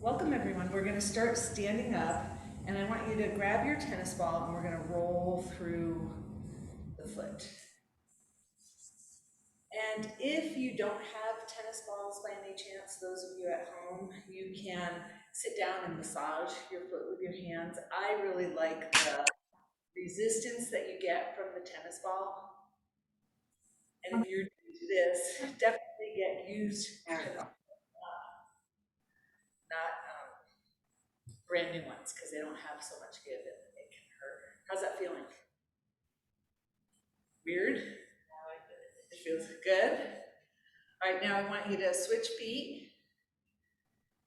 Welcome everyone. We're going to start standing up, and I want you to grab your tennis ball and we're going to roll through the foot. And if you don't have tennis balls by any chance, those of you at home, you can sit down and massage your foot with your hands. I really like the resistance that you get from the tennis ball. And if you're new to this, definitely get used to not brand new ones because they don't have so much give and it can hurt. How's that feeling? Weird? It feels good. All right, now I want you to switch feet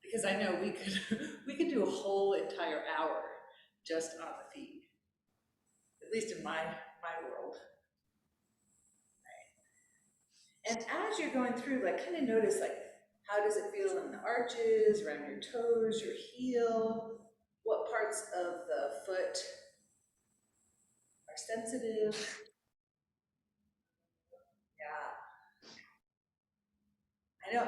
because I know we could do a whole entire hour just on the feet, at least in my world. Right. And as you're going through, like, kind of notice, like, how does it feel in the arches, around your toes, your heel? What parts of the foot are sensitive? I know,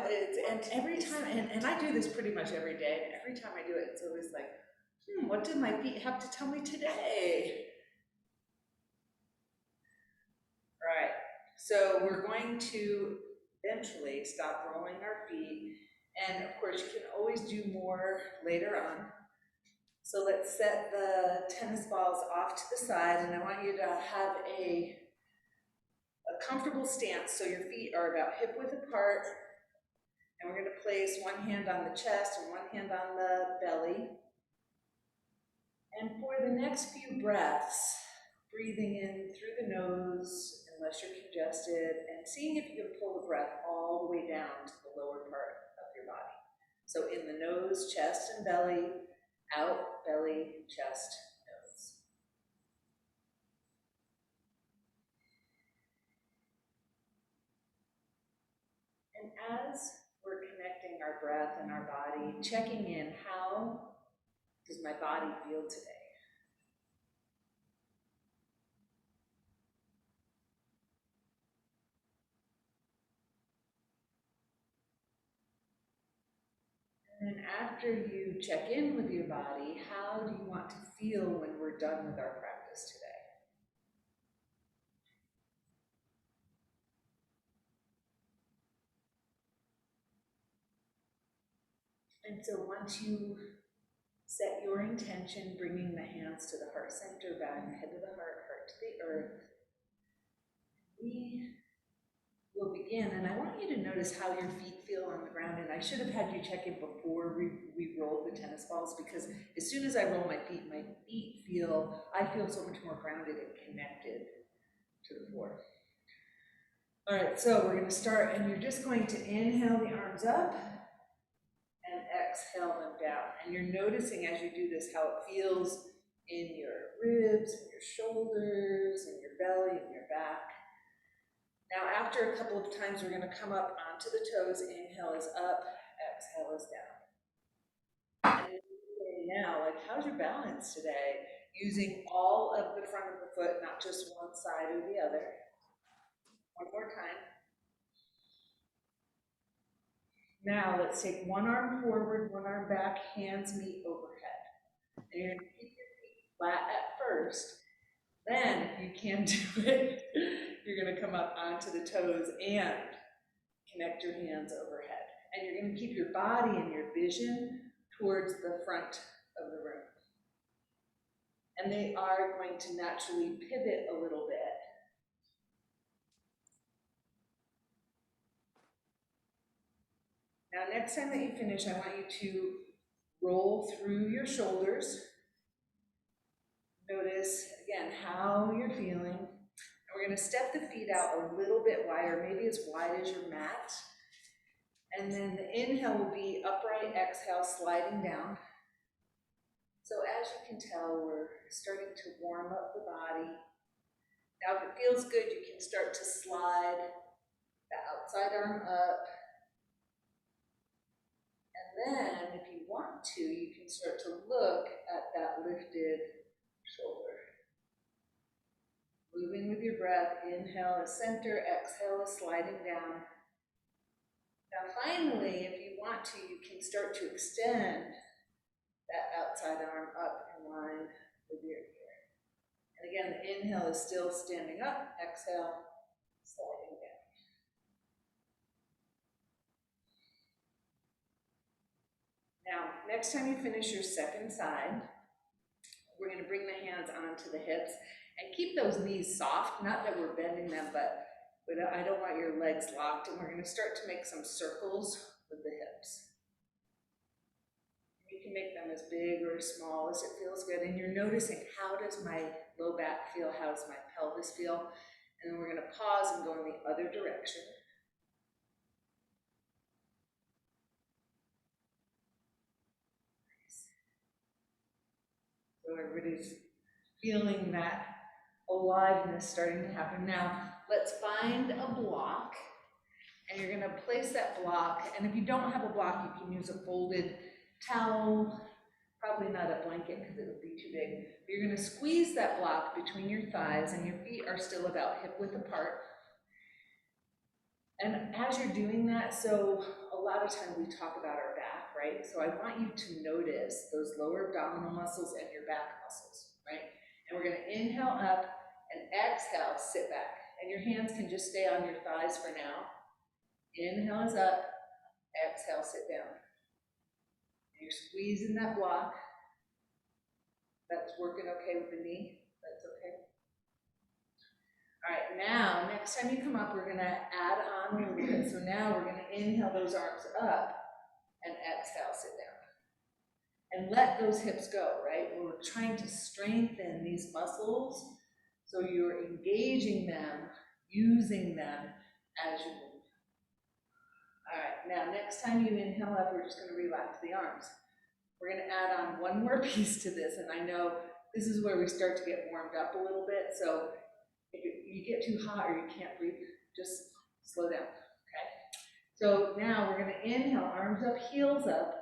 and every time, and I do this pretty much every day, and every time I do it, it's always like, what did my feet have to tell me today? All right, so we're going to eventually stop rolling our feet, and of course you can always do more later on. So let's set the tennis balls off to the side, and I want you to have a comfortable stance so your feet are about hip width apart. And we're going to place one hand on the chest and one hand on the belly. And for the next few breaths, breathing in through the nose, unless you're congested, and seeing if you can pull the breath all the way down to the lower part of your body. So in the nose, chest, and belly, out, belly, chest, nose. And as we're connecting our breath and our body, checking in, how does my body feel today? And after you check in with your body, how do you want to feel when we're done with our practice today? And so once you set your intention, bringing the hands to the heart center, bowing the head to the heart, heart to the earth, we will begin. And I want you to notice how your feet feel on the ground. And I should have had you check in before we rolled the tennis balls, because as soon as I roll my feet I feel so much more grounded and connected to the floor. All right, so we're going to start, and you're just going to inhale the arms up and exhale them down. And you're noticing as you do this how it feels in your ribs, and your shoulders, and your belly, and your back. Now, after a couple of times, we're going to come up onto the toes. Inhale is up, exhale is down. And now, like, how's your balance today? Using all of the front of the foot, not just one side or the other. One more time. Now let's take one arm forward, one arm back, hands meet overhead. And you're going to keep your feet flat at first. Then, if you can do it, you're going to come up onto the toes and connect your hands overhead. And you're going to keep your body and your vision towards the front of the room. And they are going to naturally pivot a little bit. Now, next time that you finish, I want you to roll through your shoulders. Notice, again, how you're feeling. And we're going to step the feet out a little bit wider, maybe as wide as your mat. And then the inhale will be upright, exhale, sliding down. So as you can tell, we're starting to warm up the body. Now, if it feels good, you can start to slide the outside arm up. And then, if you want to, you can start to look at that lifted shoulder. Moving with your breath, inhale is center, exhale is sliding down. Now finally, if you want to, you can start to extend outside arm up in line with your ear. And again, the inhale is still standing up, exhale, sliding down. Now, next time you finish your second side, we're going to bring the hands onto the hips and keep those knees soft, not that we're bending them, but I don't want your legs locked, and we're going to start to make some circles with the hips. You can make them as big or as small as it feels good, and you're noticing, how does my low back feel, how does my pelvis feel, and then we're going to pause and go in the other direction. So everybody's feeling that aliveness starting to happen. Now, let's find a block, and you're going to place that block, and if you don't have a block, you can use a folded towel, probably not a blanket because it would be too big. But you're going to squeeze that block between your thighs, and your feet are still about hip width apart. And as you're doing that, so a lot of times we talk about our back, right? So I want you to notice those lower abdominal muscles and your back muscles, right? And we're going to inhale up and exhale, sit back. And your hands can just stay on your thighs for now. Inhale is up, exhale, sit down. And you're squeezing that block. That's working okay with the knee. That's okay. All right, now, next time you come up, we're going to add on a little bit. So now we're going to inhale those arms up and exhale, sit down. And let those hips go, right? We're trying to strengthen these muscles, so you're engaging them, using them as you move. All right, now next time you inhale up, we're just going to relax the arms. We're going to add on one more piece to this, and I know this is where we start to get warmed up a little bit, so if you get too hot or you can't breathe, just slow down, okay? So now we're going to inhale, arms up, heels up,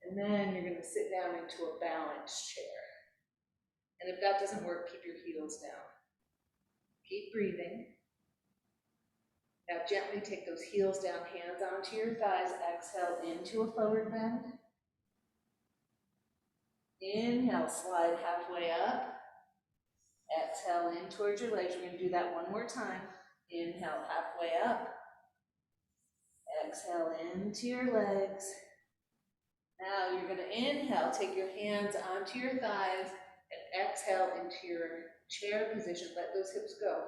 and then you're going to sit down into a balanced chair. And if that doesn't work, keep your heels down. Keep breathing. Now gently take those heels down, hands onto your thighs, exhale into a forward bend. Inhale, slide halfway up. Exhale in towards your legs. We're going to do that one more time. Inhale, halfway up. Exhale into your legs. Now you're going to inhale, take your hands onto your thighs, and exhale into your chair position. Let those hips go.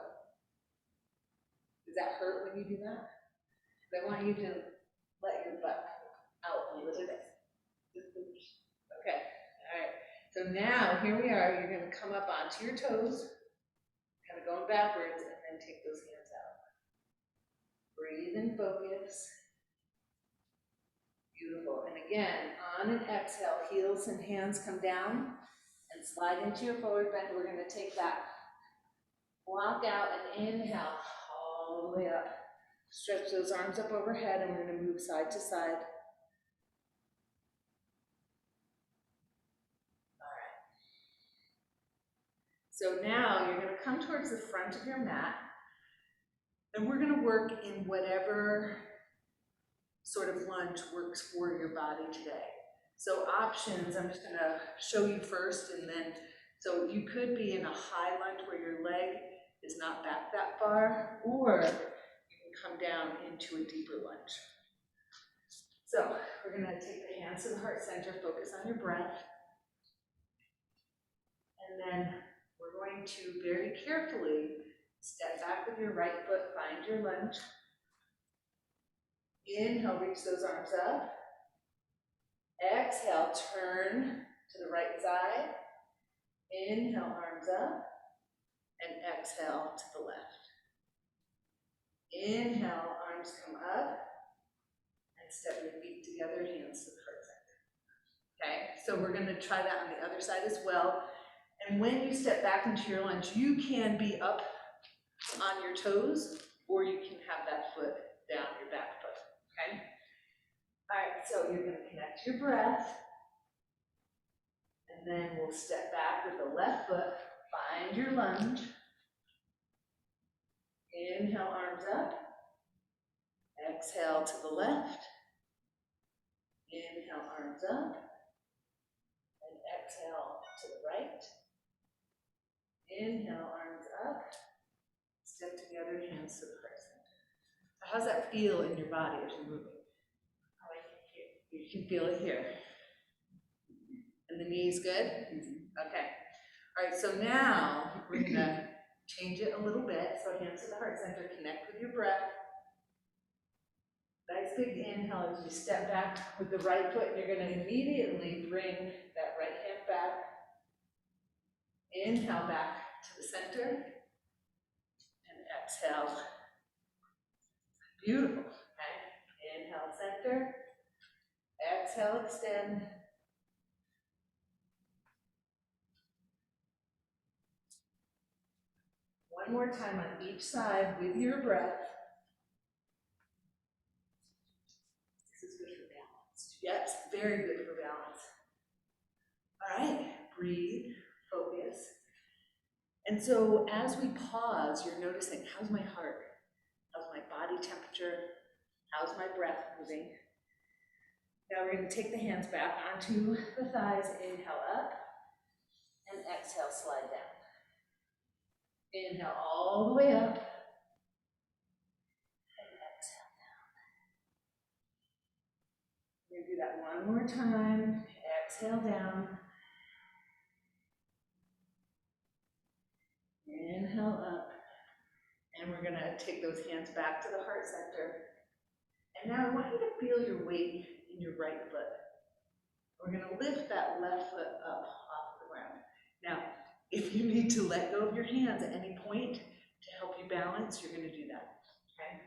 Does that hurt when you do that? I want you to let your butt out a little bit. Okay, all right. So now, here we are. You're going to come up onto your toes, kind of going backwards, and then take those hands out. Breathe and focus. Beautiful. And again, on an exhale, heels and hands come down and slide into your forward bend. We're going to take that block out and inhale all the way up. Stretch those arms up overhead, and we're going to move side to side. All right. So now you're going to come towards the front of your mat, and we're going to work in whatever sort of lunge works for your body today. So options, I'm just going to show you first, and then, so you could be in a high lunge where your leg is not back that far, or you can come down into a deeper lunge. So we're going to take the hands to the heart center, focus on your breath, and then we're going to very carefully step back with your right foot, find your lunge. Inhale, reach those arms up. Exhale, turn to the right side. Inhale, arms up. And exhale to the left. Inhale, arms come up. And step your feet together, hands to the heart center. Okay, so we're going to try that on the other side as well. And when you step back into your lunge, you can be up on your toes, or you can have that foot down your back foot. Okay? All right, so you're going to connect your breath, and then we'll step back with the left foot, find your lunge. Inhale, arms up. Exhale to the left. Inhale, arms up. right. Inhale, arms up. Step together, hands to the heart center. So how's that feel in your body as you're moving? Oh, I can feel it. You can feel it here. And the knees good? Okay. All right, so now we're gonna change it a little bit. So hands to the heart center, connect with your breath. Nice big inhale as you step back with the right foot. You're gonna immediately bring that right hand back. Inhale back to the center. And exhale. Beautiful, okay? Inhale, center. Exhale, extend. One more time on each side with your breath. This is good for balance. Yes, very good for balance. All right, breathe, focus. And so as we pause, you're noticing, how's my heart? How's my body temperature? How's my breath moving? Now we're going to take the hands back onto the thighs. Inhale up and exhale, slide down. Inhale all the way up and exhale down. We're going to do that one more time. Exhale down. Inhale up. And we're going to take those hands back to the heart center. And now I want you to feel your weight in your right foot. We're going to lift that left foot up off the ground. Now, if you need to let go of your hands at any point to help you balance, you're going to do that, okay?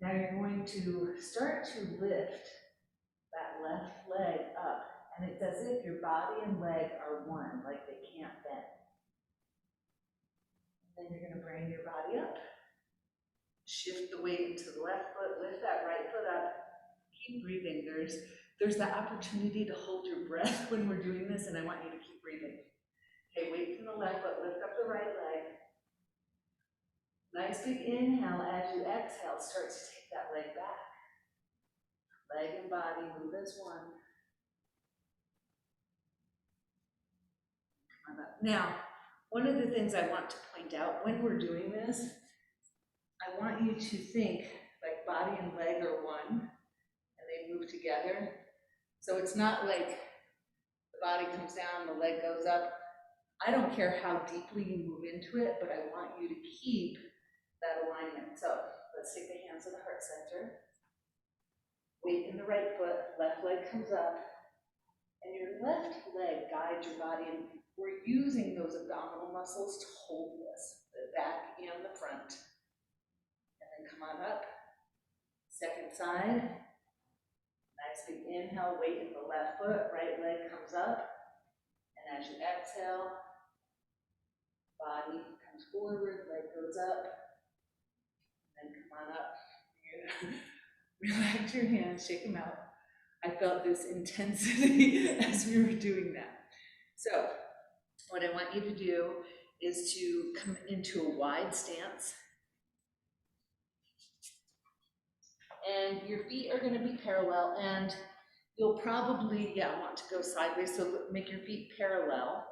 Now you're going to start to lift that left leg up, and it's as if your body and leg are one, like they can't bend. And then you're going to bring your body up. Shift the weight into the left foot, lift that right foot up. Keep breathing. There's that opportunity to hold your breath when we're doing this, and I want you to keep breathing. Okay, weight from the left foot, lift up the right leg. Nice big inhale. As you exhale, start to take that leg back. Leg and body move as one. Come on up. Now, one of the things I want to point out when we're doing this, I want you to think like body and leg are one, and they move together. So it's not like the body comes down, the leg goes up. I don't care how deeply you move into it, but I want you to keep that alignment. So let's take the hands to the heart center. Weight in the right foot, left leg comes up, and your left leg guides your body, and we're using those abdominal muscles to hold this, the back and the front. And then come on up. Second side. Nice big inhale, weight in the left foot, right leg comes up. And as you exhale, body comes forward, leg goes up. And then come on up. Relax your hands, shake them out. I felt this intensity as we were doing that. So, what I want you to do is to come into a wide stance. And your feet are going to be parallel, and you'll probably, want to go sideways, so make your feet parallel.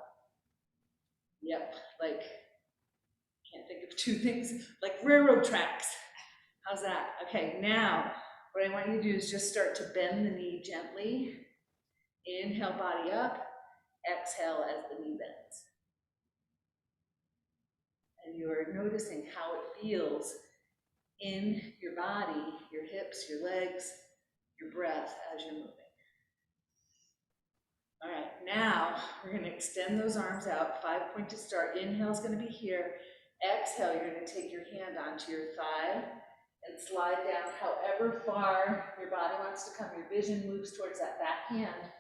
Yep, like, can't think of two things, like railroad tracks. How's that? Okay, now, what I want you to do is just start to bend the knee gently. Inhale, body up. Exhale as the knee bends. And you are noticing how it feels in your body, your hips, your legs, your breath as you're moving. All right, now we're going to extend those arms out. 5-point to start. Inhale is going to be here. Exhale, you're going to take your hand onto your thigh and slide down however far your body wants to come. Your vision moves towards that back hand.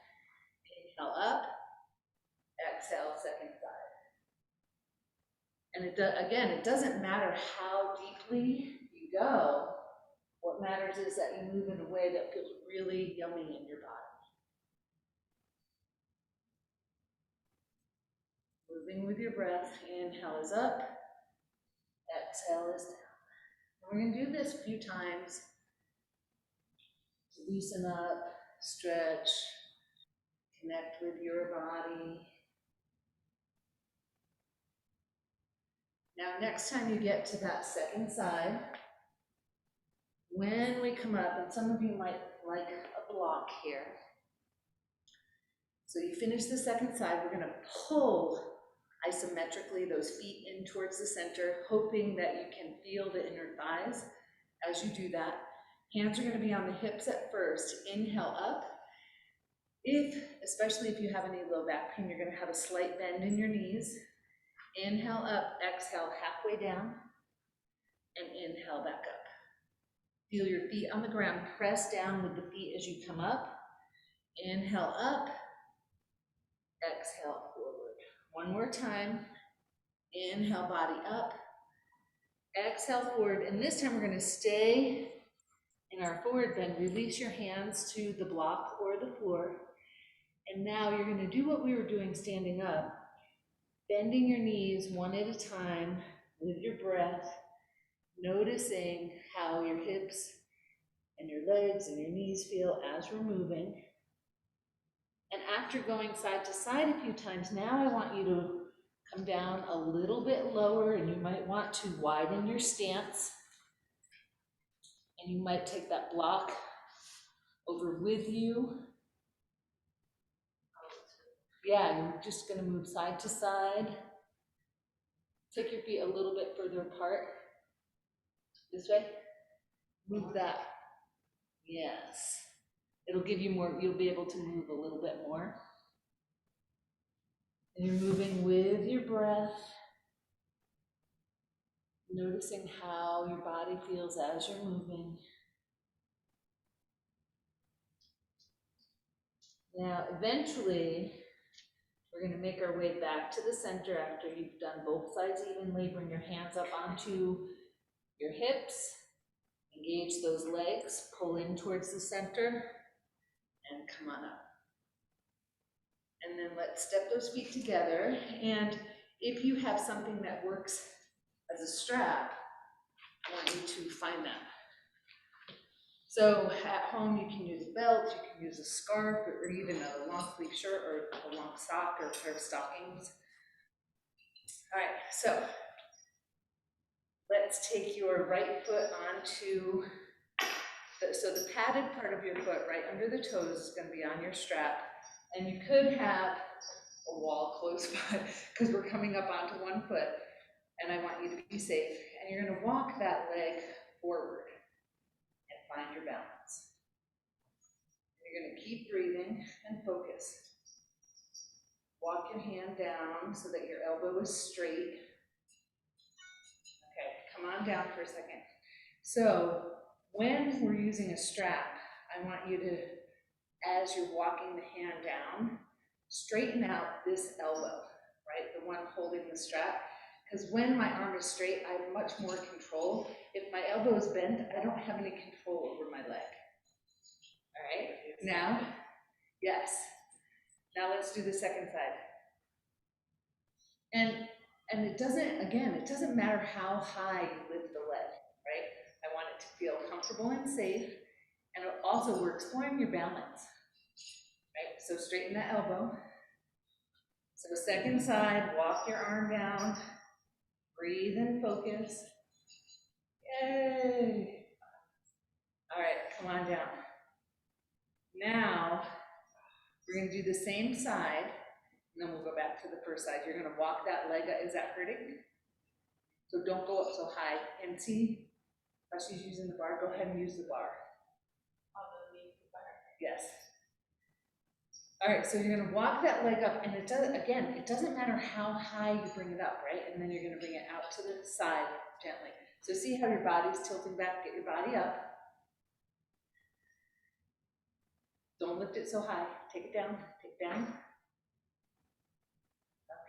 Inhale up. Exhale, second side. And it doesn't matter how deeply you go. What matters is that you move in a way that feels really yummy in your body. Moving with your breath. Inhale is up. Exhale is down. And we're going to do this a few times to loosen up, stretch, connect with your body. Now, next time you get to that second side, when we come up, and some of you might like a block here. So you finish the second side, we're gonna pull isometrically those feet in towards the center, hoping that you can feel the inner thighs as you do that. Hands are gonna be on the hips at first. Inhale up. Especially if you have any low back pain, you're gonna have a slight bend in your knees. Inhale up, exhale halfway down, and inhale back up. Feel your feet on the ground, press down with the feet as you come up. Inhale up, exhale forward. One more time. Inhale, body up. Exhale forward, and this time we're going to stay in our forward bend. Release your hands to the block or the floor. And now you're going to do what we were doing standing up, bending your knees one at a time with your breath, noticing how your hips and your legs and your knees feel as we're moving. And after going side to side a few times, now I want you to come down a little bit lower, and you might want to widen your stance. And you might take that block over with you. Yeah, you're just gonna move side to side. Take your feet a little bit further apart. This way. Move that. Yes. It'll give you more, you'll be able to move a little bit more. And you're moving with your breath. Noticing how your body feels as you're moving. Now, eventually, we're going to make our way back to the center after you've done both sides evenly. Bring your hands up onto your hips. Engage those legs. Pull in towards the center. And come on up. And then let's step those feet together. And if you have something that works as a strap, I want you to find that. So at home, you can use a belt, you can use a scarf, or even a long sleeve shirt, or a long sock, or a pair of stockings. All right, so let's take your right foot onto, so the padded part of your foot right under the toes is going to be on your strap. And you could have a wall close by, because we're coming up onto one foot, and I want you to be safe. And you're going to walk that leg forward and find your balance. You're going to keep breathing and focus. Walk your hand down so that your elbow is straight. Okay, come on down for a second. So when we're using a strap, I want you to, as you're walking the hand down, straighten out this elbow, right? The one holding the strap. Because when my arm is straight, I have much more control. If my elbow is bent, I don't have any control over my leg. All right, now, yes. Now let's do the second side. And it doesn't, again, it doesn't matter how high you lift the leg, right? I want it to feel comfortable and safe. And also, we're exploring your balance, right? So straighten the elbow. So second side, walk your arm down. Breathe and focus. Yay! All right, come on down. Now, we're going to do the same side, and then we'll go back to the first side. You're going to walk that leg. Is that hurting? So don't go up so high. And see, how she's using the bar. Go ahead and use the bar. Yes. All right, so you're going to walk that leg up, and it doesn't matter how high you bring it up, right? And then you're going to bring it out to the side gently. So see how your body's tilting back? Get your body up. Don't lift it so high. Take it down. Take it down.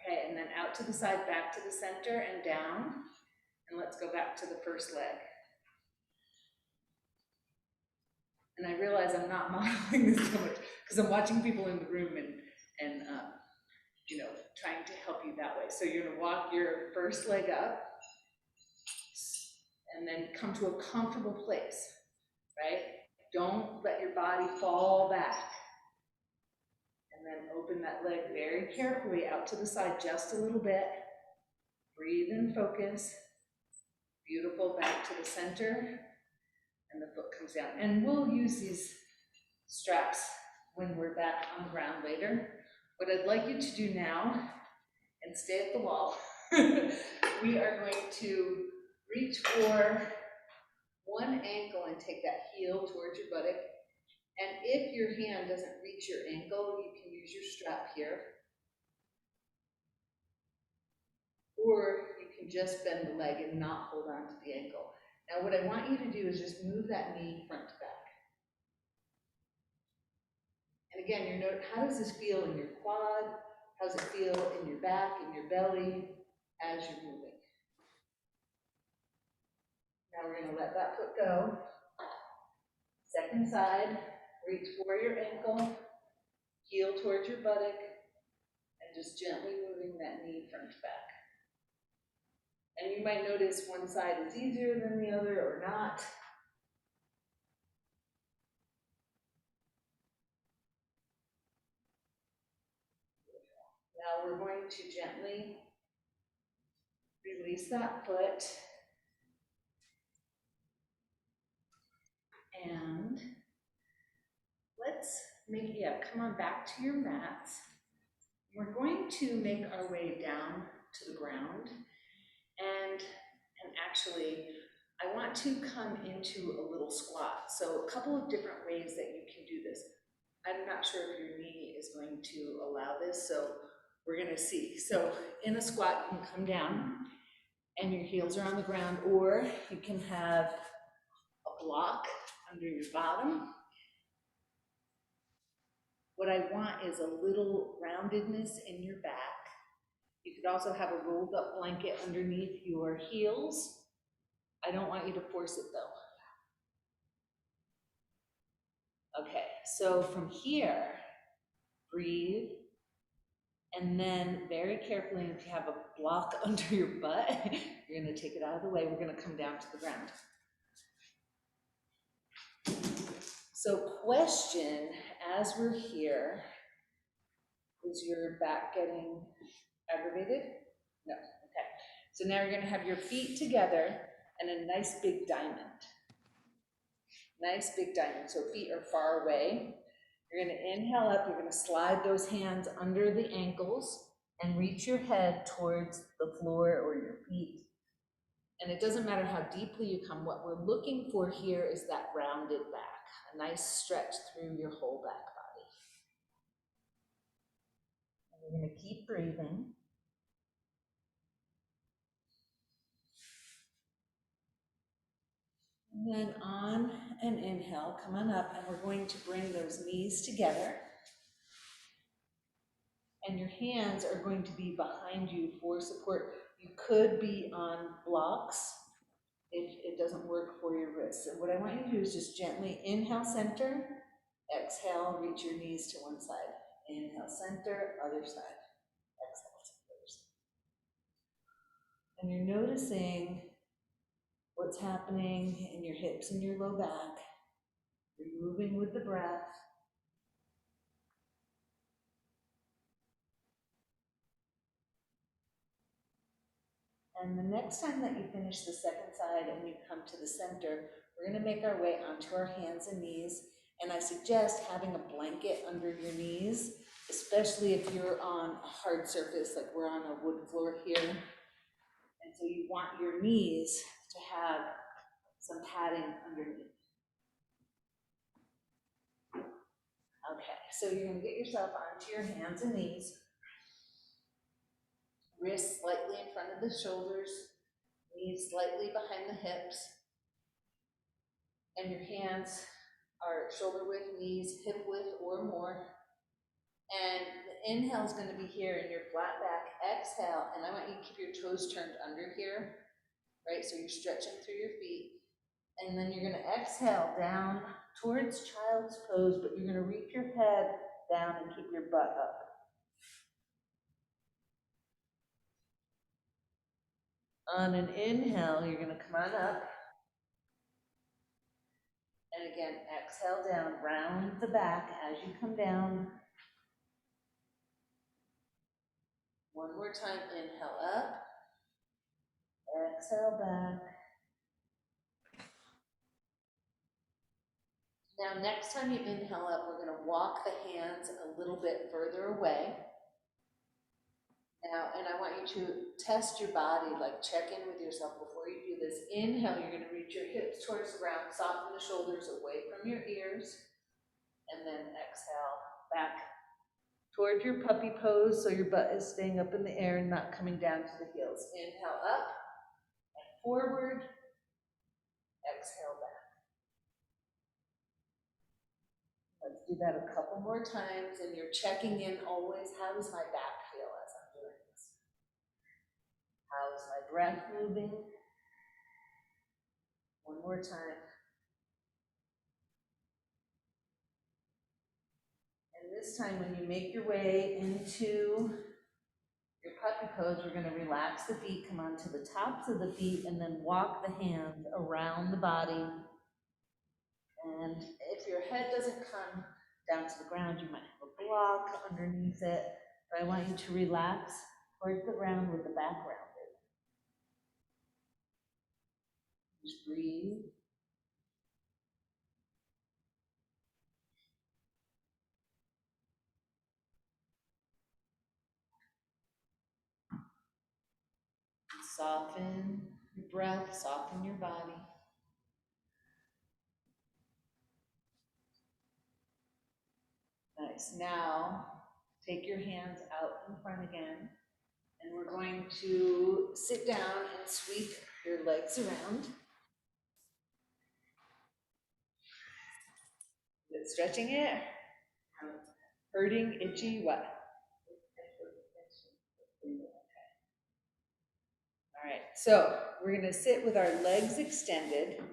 Okay, and then out to the side, back to the center, and down. And let's go back to the first leg. And I realize I'm not modeling this so much because I'm watching people in the room and you know, trying to help you that way. So you're gonna walk your first leg up and then come to a comfortable place, right? Don't let your body fall back. And then open that leg very carefully out to the side just a little bit. Breathe and focus. Beautiful, back to the center, and the foot comes down. And we'll use these straps when we're back on the ground later. What I'd like you to do now, and stay at the wall, we are going to reach for one ankle and take that heel towards your buttock. And if your hand doesn't reach your ankle, you can use your strap here. Or you can just bend the leg and not hold on to the ankle. Now what I want you to do is just move that knee front to back. And again, you note, how does this feel in your quad? How does it feel in your back, in your belly, as you're moving? Now we're gonna let that foot go. Second side, reach for your ankle, heel towards your buttock, and just gently moving that knee front to back. And you might notice one side is easier than the other or not. Now we're going to gently release that foot. And let's make, come on back to your mats. We're going to make our way down to the ground. And actually, I want to come into a little squat. So a couple of different ways that you can do this. I'm not sure if your knee is going to allow this, so we're gonna see. So in a squat, you can come down and your heels are on the ground, or you can have a block under your bottom. What I want is a little roundedness in your back. You could also have a rolled up blanket underneath your heels. I don't want you to force it though. Okay, so from here, breathe, and then very carefully, if you have a block under your butt, you're gonna take it out of the way, we're gonna come down to the ground. So question, as we're here, is your back getting aggravated? No, okay. So now you're gonna have your feet together and a nice big diamond. Nice big diamond, so feet are far away. You're gonna inhale up, you're gonna slide those hands under the ankles and reach your head towards the floor or your feet. And it doesn't matter how deeply you come, what we're looking for here is that rounded back, a nice stretch through your whole back body. And we're gonna keep breathing. And then on an inhale, come on up, and we're going to bring those knees together. And your hands are going to be behind you for support. You could be on blocks if it doesn't work for your wrists. And what I want you to do is just gently inhale, center, exhale, reach your knees to one side. Inhale, center, other side. Exhale, center. And you're noticing what's happening in your hips and your low back. You're moving with the breath. And the next time that you finish the second side and you come to the center, we're going to make our way onto our hands and knees. And I suggest having a blanket under your knees, especially if you're on a hard surface, like we're on a wood floor here. And so you want your knees to have some padding underneath. Okay, so you're going to get yourself onto your hands and knees. Wrists slightly in front of the shoulders, knees slightly behind the hips. And your hands are shoulder width, knees hip width or more. And the inhale is going to be here in your flat back. Exhale, and I want you to keep your toes turned under here, right? So you're stretching through your feet. And then you're going to exhale down towards child's pose, but you're going to reach your head down and keep your butt up. On an inhale, you're going to come on up. And again, exhale down, round the back as you come down. One more time, inhale up. Exhale back. Now, next time you inhale up, we're gonna walk the hands a little bit further away. Now, and I want you to test your body, like check in with yourself before you do this. Inhale, you're gonna reach your hips towards the ground, soften the shoulders away from your ears, and then exhale back toward your puppy pose, so your butt is staying up in the air and not coming down to the heels. Inhale up and forward, exhale back. Let's do that a couple more times, and you're checking in always, how does my back feel as I'm doing this? How's my breath moving? One more time. And this time, when you make your way into your puppy pose, we're going to relax the feet, come onto the tops of the feet, and then walk the hands around the body. And if your head doesn't come down to the ground, you might have a block underneath it. But I want you to relax towards the ground with the back rounded. Just breathe. Soften your breath, soften your body. Nice. Now, take your hands out in front again, and we're going to sit down and sweep your legs around. Is it stretching it? Hurting, itchy, what? All right, so we're gonna sit with our legs extended.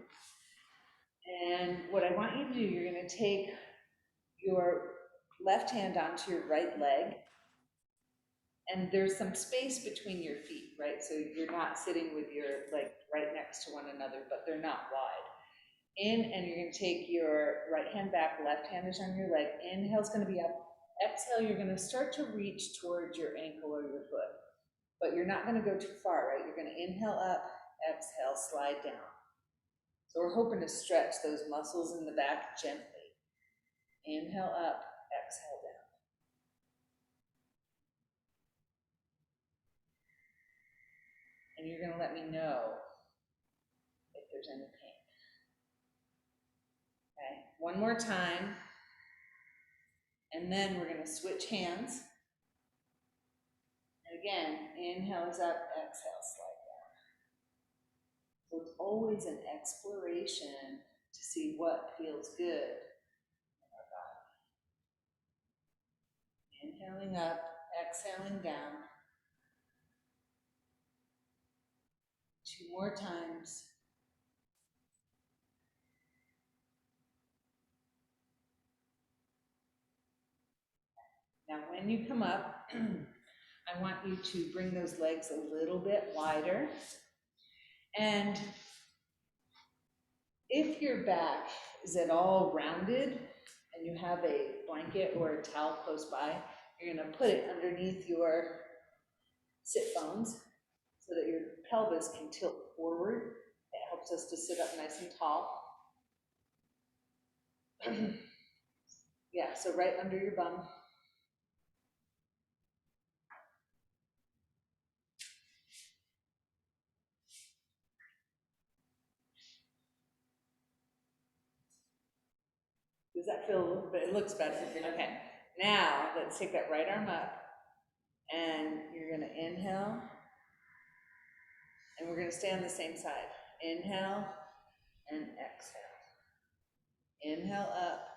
And what I want you to do, you're gonna take your left hand onto your right leg. And there's some space between your feet, right? So you're not sitting with your legs right next to one another, but they're not wide. In, and you're gonna take your right hand back, left hand is on your leg. Inhale's gonna be up. Exhale, you're gonna start to reach towards your ankle or your foot. But you're not gonna go too far, right? You're gonna inhale up, exhale, slide down. So we're hoping to stretch those muscles in the back gently. Inhale up, exhale down. And you're gonna let me know if there's any pain. Okay, one more time. And then we're gonna switch hands. And again, inhale is up, exhale, slide down. So it's always an exploration to see what feels good in our body. Inhaling up, exhaling down. Two more times. Now, when you come up, I want you to bring those legs a little bit wider. And if your back is at all rounded and you have a blanket or a towel close by, you're gonna put it underneath your sit bones so that your pelvis can tilt forward. It helps us to sit up nice and tall. Yeah, so right under your bum. Does that feel a little bit, it looks better. Okay, now let's take that right arm up and you're gonna inhale and we're gonna stay on the same side. Inhale and exhale. Inhale up,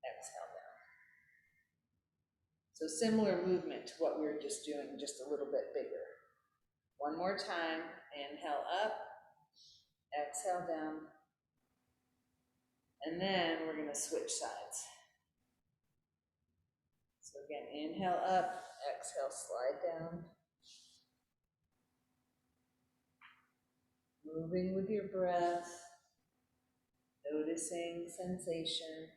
exhale down. So similar movement to what we were just doing, just a little bit bigger. One more time, inhale up, exhale down, and then we're gonna switch sides. So again, inhale up, exhale, slide down. Moving with your breath, noticing sensation,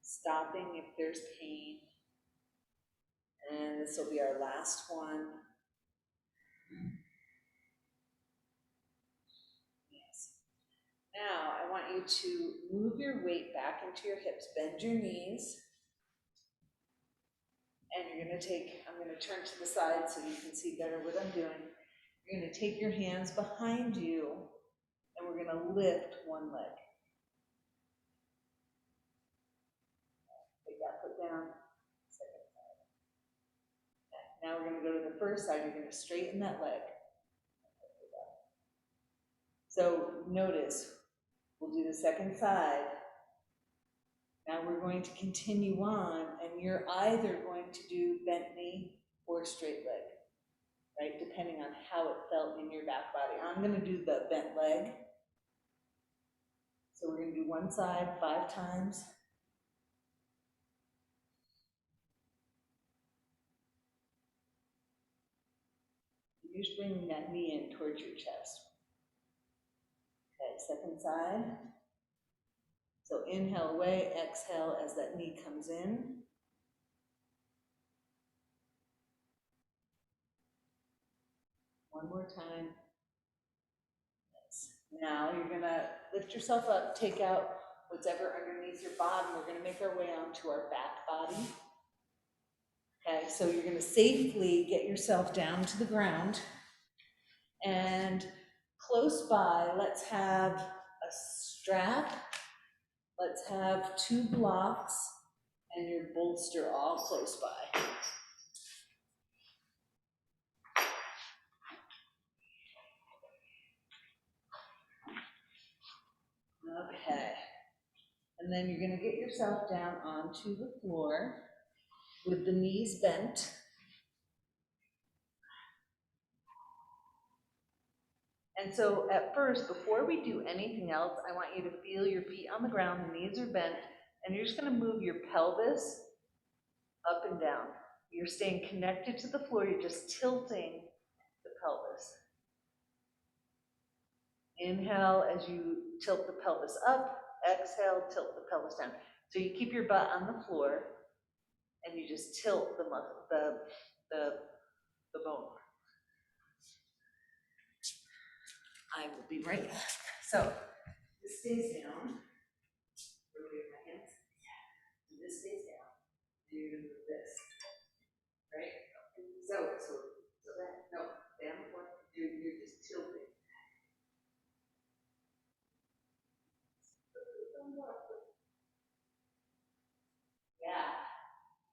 stopping if there's pain. And this will be our last one. Now, I want you to move your weight back into your hips, bend your knees, and you're gonna take, I'm gonna turn to the side so you can see better what I'm doing. You're gonna take your hands behind you, and we're gonna lift one leg. Take that foot down, second side. Okay. Now we're gonna go to the first side, you're gonna straighten that leg. So notice, we'll do the second side. Now we're going to continue on, and you're either going to do bent knee or straight leg, right? Depending on how it felt in your back body. I'm gonna do the bent leg. So we're gonna do one side 5 times. You're just bringing that knee in towards your chest. Okay, second side. So inhale away, exhale as that knee comes in. One more time. Nice. Now you're gonna lift yourself up, take out what's ever underneath your bottom. We're gonna make our way onto our back body. Okay, so you're gonna safely get yourself down to the ground. And close by, let's have a strap. Let's have 2 blocks and your bolster all close by. Okay. And then you're gonna get yourself down onto the floor with the knees bent. And so at first, before we do anything else, I want you to feel your feet on the ground, the knees are bent, and you're just gonna move your pelvis up and down. You're staying connected to the floor, you're just tilting the pelvis. Inhale as you tilt the pelvis up, exhale, tilt the pelvis down. So you keep your butt on the floor and you just tilt the bone. I will be right back. So this stays down. Rotate my hands. And this stays down. And you're gonna move this. Right? So that, no, down the floor. You're just tilting.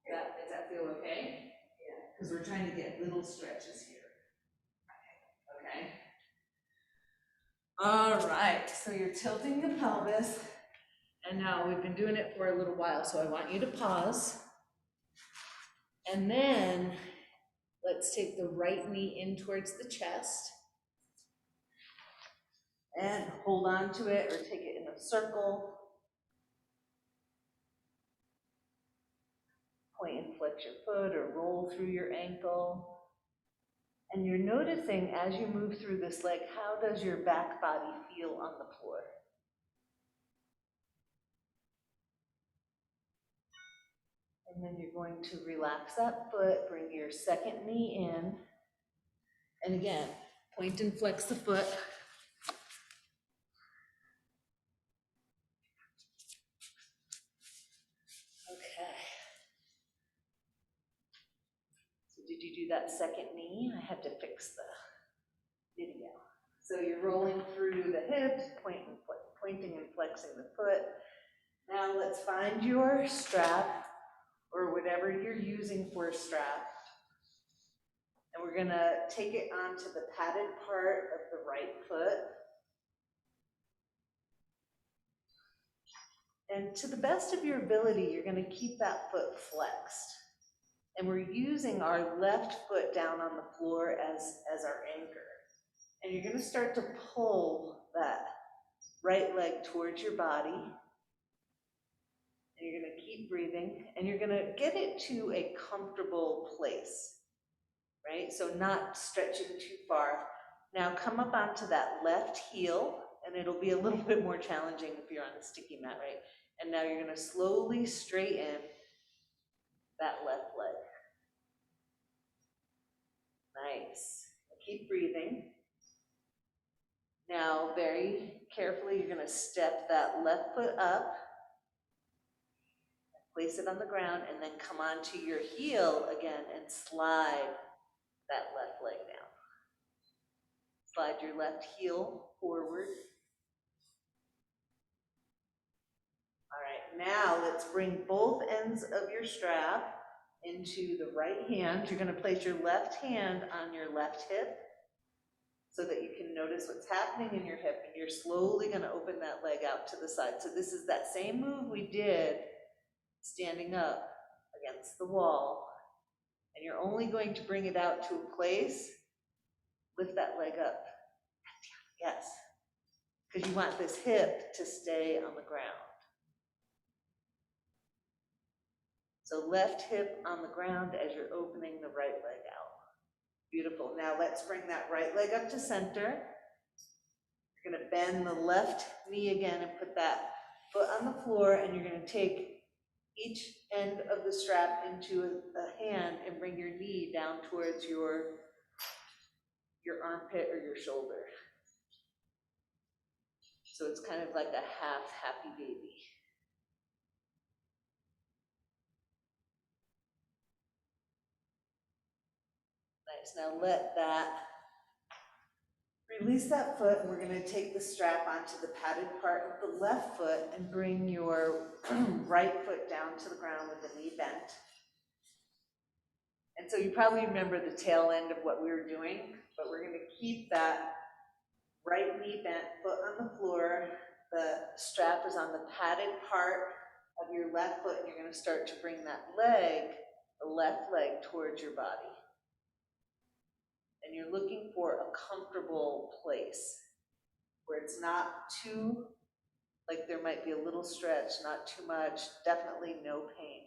Yeah. Does that feel okay? Yeah. Because we're trying to get little stretches here. Okay. All right. So you're tilting the pelvis. And now we've been doing it for a little while, so I want you to pause. And then let's take the right knee in towards the chest. And hold on to it or take it in a circle. Point and flex your foot or roll through your ankle. And you're noticing as you move through this leg, how does your back body feel on the floor? And then you're going to relax that foot, bring your second knee in. And again, point and flex the foot. Okay. So did you do that second knee? I had to fix the video. So you're rolling through the hips, pointing and flexing the foot. Now let's find your strap or whatever you're using for a strap. And we're gonna take it onto the padded part of the right foot. And to the best of your ability, you're gonna keep that foot flexed. And we're using our left foot down on the floor as our anchor. And you're gonna start to pull that right leg towards your body. And you're gonna keep breathing, and you're gonna get it to a comfortable place, right? So not stretching too far. Now come up onto that left heel, and it'll be a little bit more challenging if you're on a sticky mat, right? And now you're gonna slowly straighten that left leg. Nice. Keep breathing. Now, very carefully, you're gonna step that left foot up, place it on the ground, and then come onto your heel again and slide that left leg down. Slide your left heel forward. All right, now let's bring both ends of your strap into the right hand. You're going to place your left hand on your left hip so that you can notice what's happening in your hip, and you're slowly going to open that leg out to the side. So this is that same move we did standing up against the wall, and you're only going to bring it out to a place. Lift that leg up. Yes, because you want this hip to stay on the ground. So left hip on the ground as you're opening the right leg out. Beautiful. Now let's bring that right leg up to center. You're going to bend the left knee again and put that foot on the floor, and you're going to take each end of the strap into a hand and bring your knee down towards your armpit or your shoulder. So it's kind of like a half happy baby. Nice. Now release that foot, and we're going to take the strap onto the padded part of the left foot and bring your right foot down to the ground with the knee bent. And so you probably remember the tail end of what we were doing, but we're going to keep that right knee bent, foot on the floor. The strap is on the padded part of your left foot, and you're going to start to bring that leg, the left leg, towards your body. And you're looking for a comfortable place where it's not too, like there might be a little stretch, not too much, definitely no pain.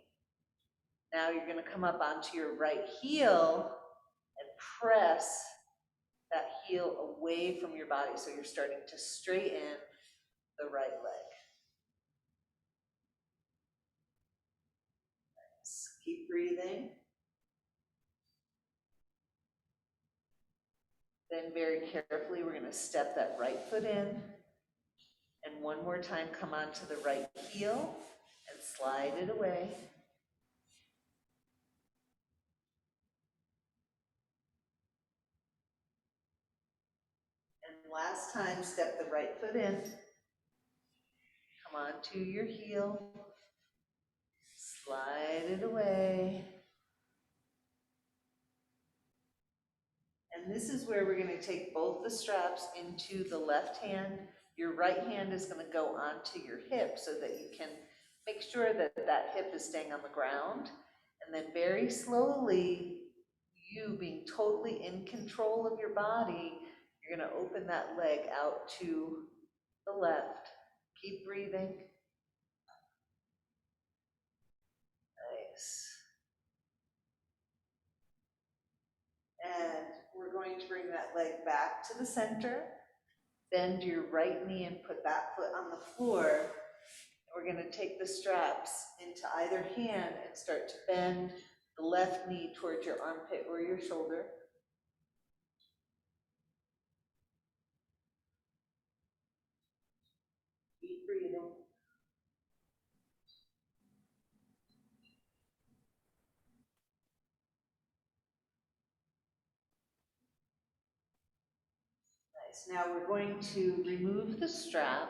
Now you're going to come up onto your right heel and press that heel away from your body, so you're starting to straighten the right leg. Nice. Keep breathing. Then very carefully, we're going to step that right foot in, and one more time come onto the right heel and slide it away. And last time, step the right foot in, come onto your heel, slide it away. And this is where we're going to take both the straps into the left hand. Your right hand is going to go onto your hip so that you can make sure that that hip is staying on the ground. And then very slowly, you being totally in control of your body, you're going to open that leg out to the left. Keep breathing. Nice. And we're going to bring that leg back to the center. Bend your right knee and put that foot on the floor. We're going to take the straps into either hand and start to bend the left knee towards your armpit or your shoulder. Keep breathing. Nice. Now we're going to remove the strap,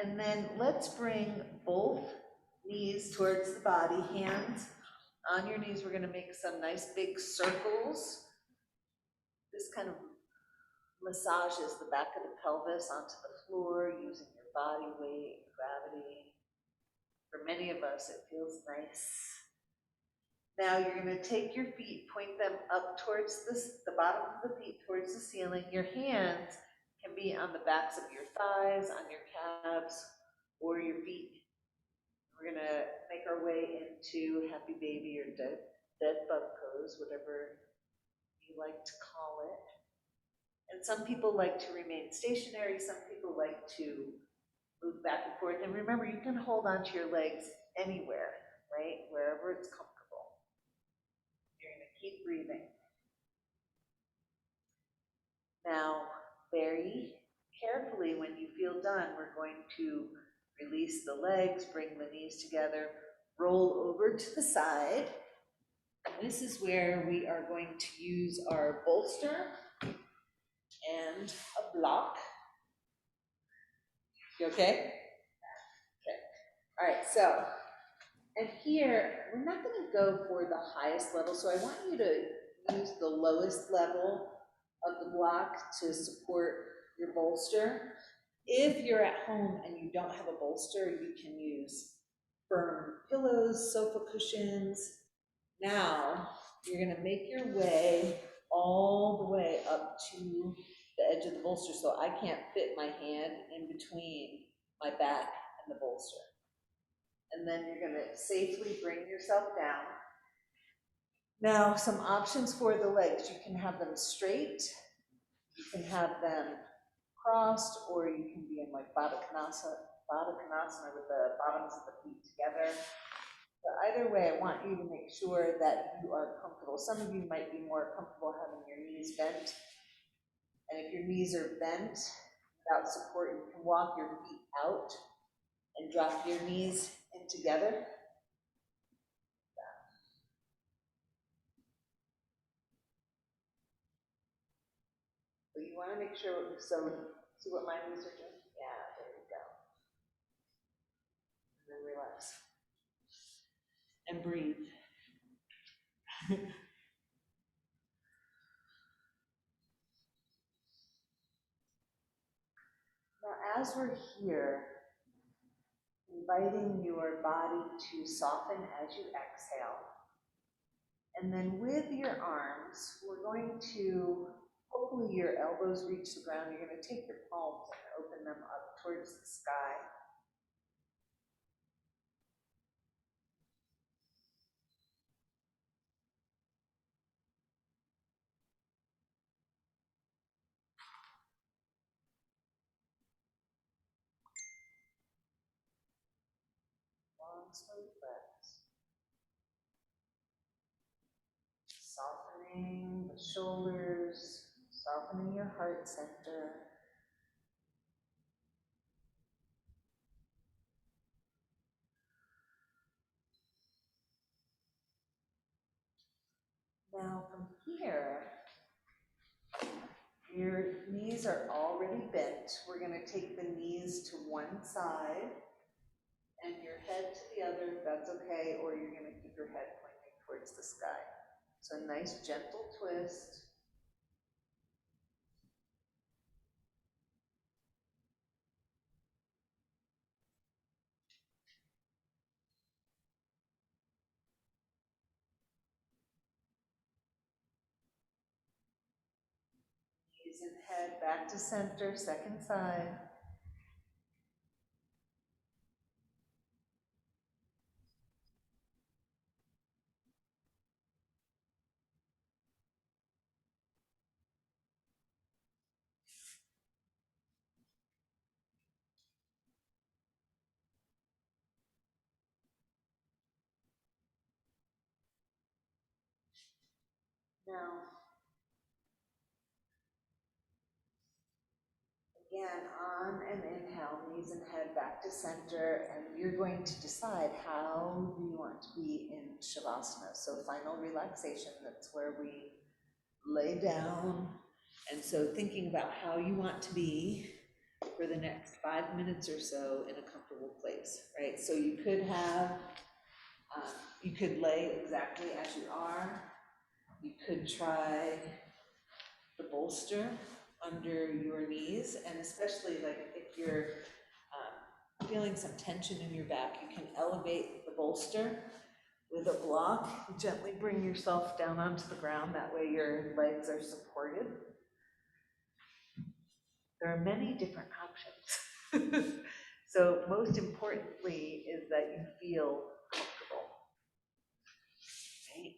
and then let's bring both knees towards the body, hands on your knees. We're going to make some nice big circles. This kind of massages the back of the pelvis onto the floor using your body weight, gravity. For many of us, it feels nice. Now you're going to take your feet, point them up towards the bottom of the feet, towards the ceiling. Your hands can be on the backs of your thighs, on your calves, or your feet. We're going to make our way into happy baby or dead bug pose, whatever you like to call it. And some people like to remain stationary, some people like to move back and forth. And remember, you can hold onto your legs anywhere, right? Wherever it's comfortable. You're going to keep breathing. Now, very carefully, when you feel done, we're going to release the legs, bring the knees together, roll over to the side. This is where we are going to use our bolster and a block. You okay? Okay. All right, so, and here, we're not gonna go for the highest level, so I want you to use the lowest level of the block to support your bolster. If you're at home and you don't have a bolster, you can use firm pillows, sofa cushions. Now, you're gonna make your way all the way up to the edge of the bolster, so I can't fit my hand in between my back and the bolster. And then you're gonna safely bring yourself down. Now, some options for the legs. You can have them straight, you can have them crossed, or you can be in like Baddha Konasana with the bottoms of the feet together. But either way, I want you to make sure that you are comfortable. Some of you might be more comfortable having your knees bent. And if your knees are bent without support, you can walk your feet out and drop your knees in together. But you want to make sure, so see what my knees are doing? Yeah, there you go. And then relax. And breathe. Now, as we're here, inviting your body to soften as you exhale. And then with your arms, we're going to, hopefully your elbows reach the ground. You're going to take your palms and open them up towards the sky. Long, slow breaths. Softening the shoulders, softening your heart center. Now from here, your knees are already bent. We're going to take the knees to one side and your head to the other, if that's okay, or you're going to keep your head pointing towards the sky. So a nice gentle twist. Knees and head back to center, second side. Now, again, on an inhale, knees and head back to center, and you're going to decide how do you want to be in Shavasana. So final relaxation, that's where we lay down. And so thinking about how you want to be for the next 5 minutes or so in a comfortable place, right? So you could have, you could lay exactly as you are. You could try the bolster under your knees, and especially like if you're feeling some tension in your back, you can elevate the bolster with a block. Gently bring yourself down onto the ground, that way your legs are supported. There are many different options. So most importantly is that you feel comfortable, right?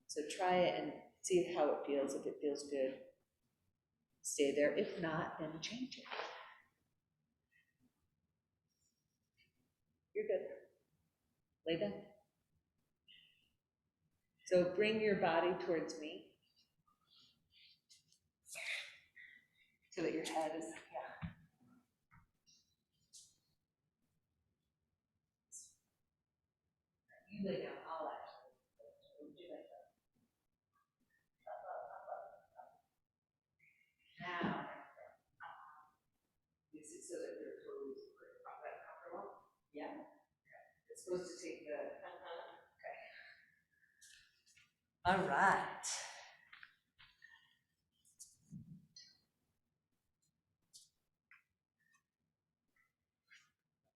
So try it and see how it feels. If it feels good, stay there. If not, then change it. You're good. Lay down. So bring your body towards me. so that your head is, yeah. You lay down, I'll actually do it. Now, is it so that your toes are that comfortable? Yeah. It's supposed to take the. Okay. All right.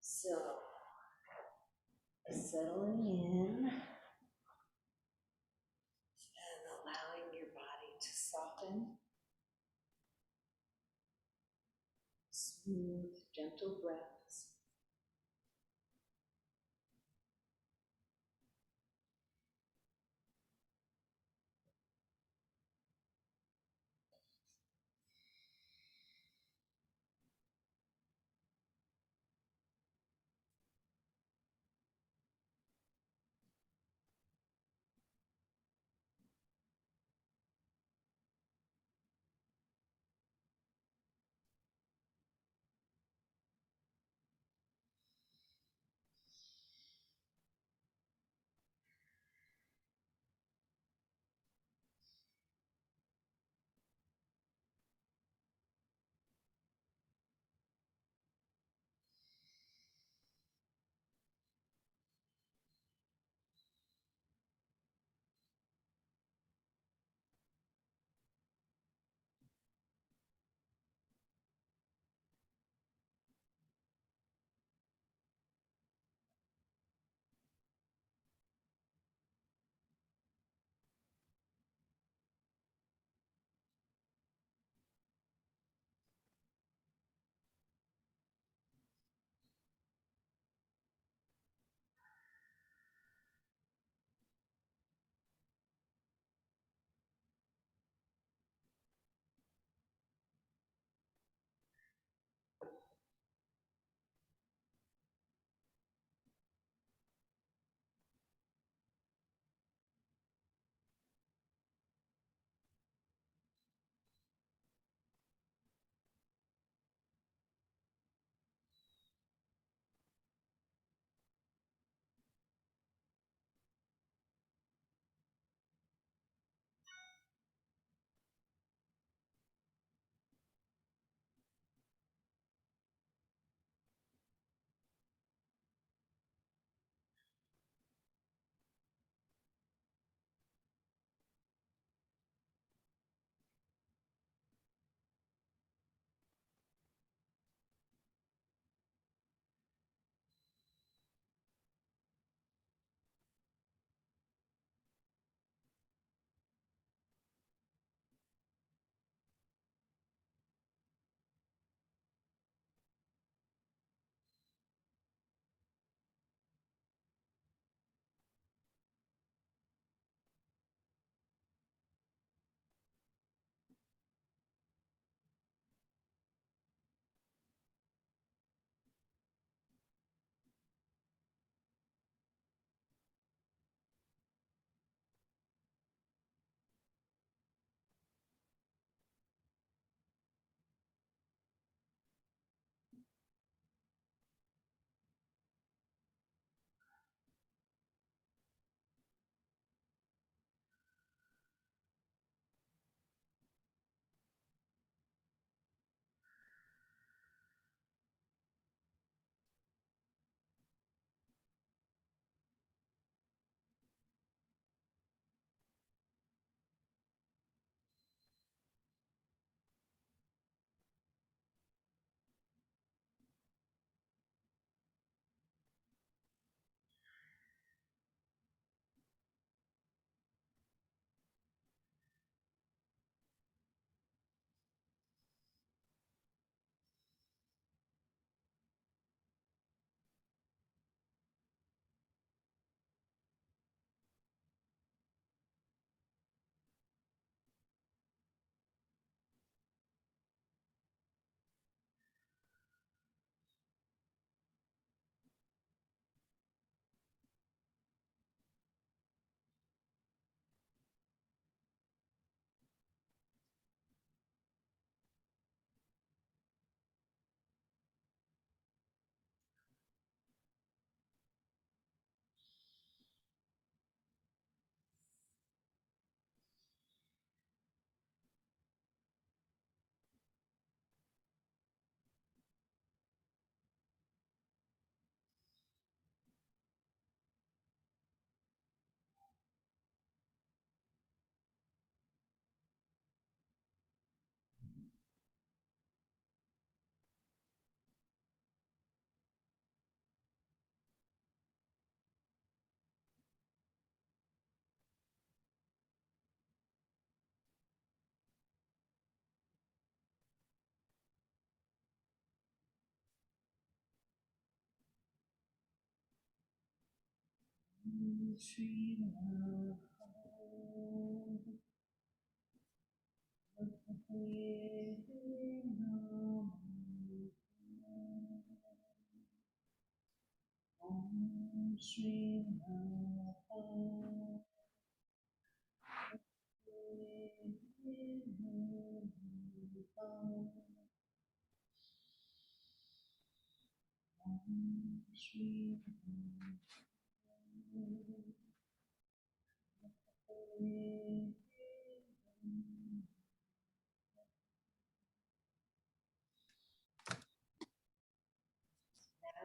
So, settling in and allowing your body to soften. Smooth, gentle breaths.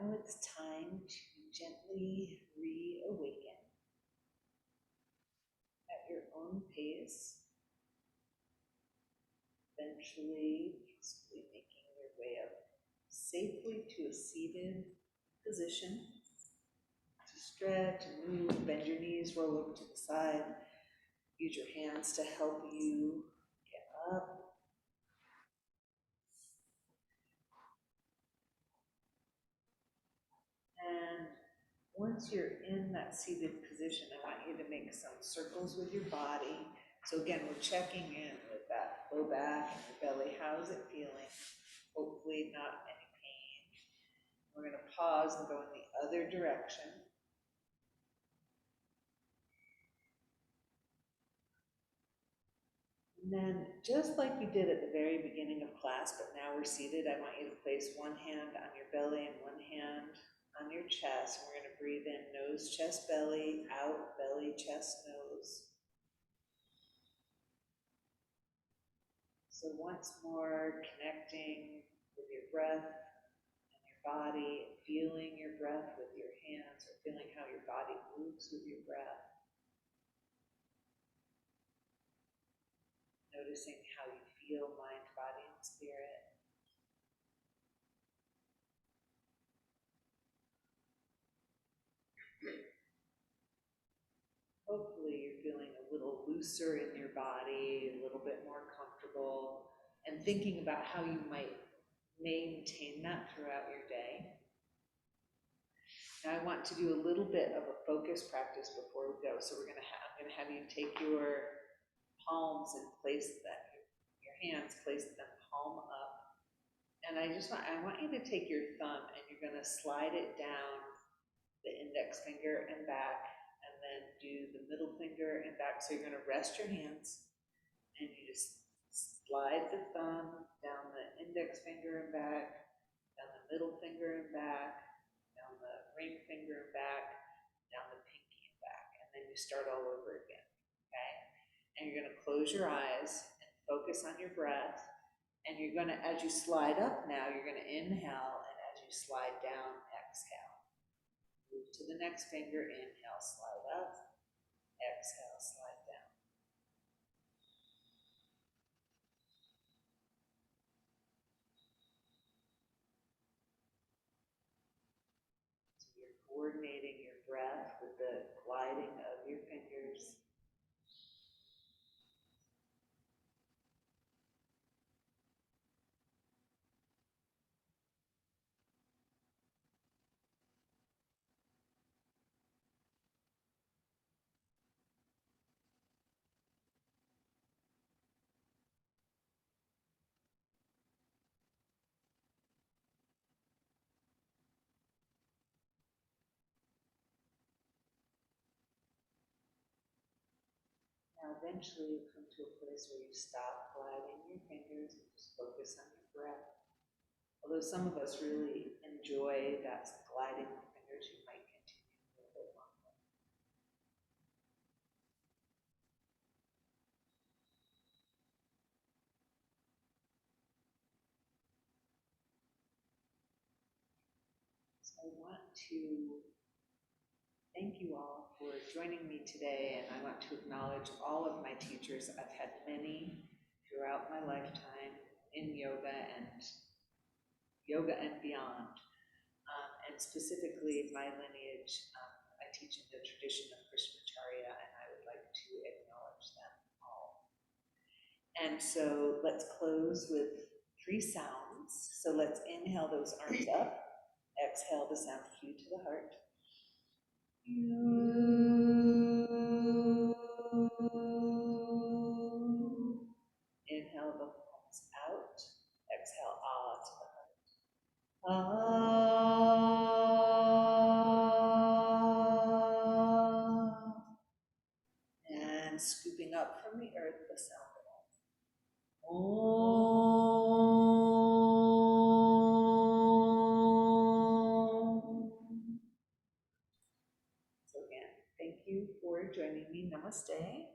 Now it's time to gently reawaken at your own pace, eventually peacefully making your way up safely to a seated position. To stretch and move, bend your knees, roll over to the side. Use your hands to help you get up. And once you're in that seated position, I want you to make some circles with your body. So again, we're checking in with that low back and your belly. How's it feeling? Hopefully not any pain. We're going to pause and go in the other direction. And then, just like we did at the very beginning of class, but now we're seated, I want you to place one hand on your belly and one hand on your chest. We're going to breathe in nose, chest, belly, out, belly, chest, nose. So once more, connecting with your breath and your body, feeling your breath with your hands, or feeling how your body moves with your breath. Noticing how you feel mind, body, and spirit. Hopefully you're feeling a little looser in your body, a little bit more comfortable, and thinking about how you might maintain that throughout your day. Now I want to do a little bit of a focus practice before we go. So I'm going to have you take your palms and place them, your hands, place them palm up. And I want you to take your thumb and you're going to slide it down the index finger and back, and then do the middle finger and back. So you're going to rest your hands and you just slide the thumb down the index finger and back, down the middle finger and back, down the ring finger and back, down the pinky and back, and then you start all over again, okay? And you're going to close your eyes and focus on your breath, and you're going to, as you slide up now, you're going to inhale, and as you slide down, exhale. Move to the next finger, inhale, slide up, exhale, slide down. So you're coordinating your breath with the gliding of your fingers. Now eventually you come to a place where you stop gliding your fingers and just focus on your breath. Although some of us really enjoy that gliding of fingers, you might continue a little bit longer. So I want to thank you all for joining me today, and I want to acknowledge all of my teachers. I've had many throughout my lifetime in yoga and beyond, and specifically my lineage. I teach in the tradition of Krishnacharya, and I would like to acknowledge them all. And so let's close with 3 sounds. So let's inhale those arms up, exhale the sound Q to the heart. hands out. Exhale, ah to the heart. Ah. And scooping up from the earth the sound of Om. So again, thank you for joining me. Namaste.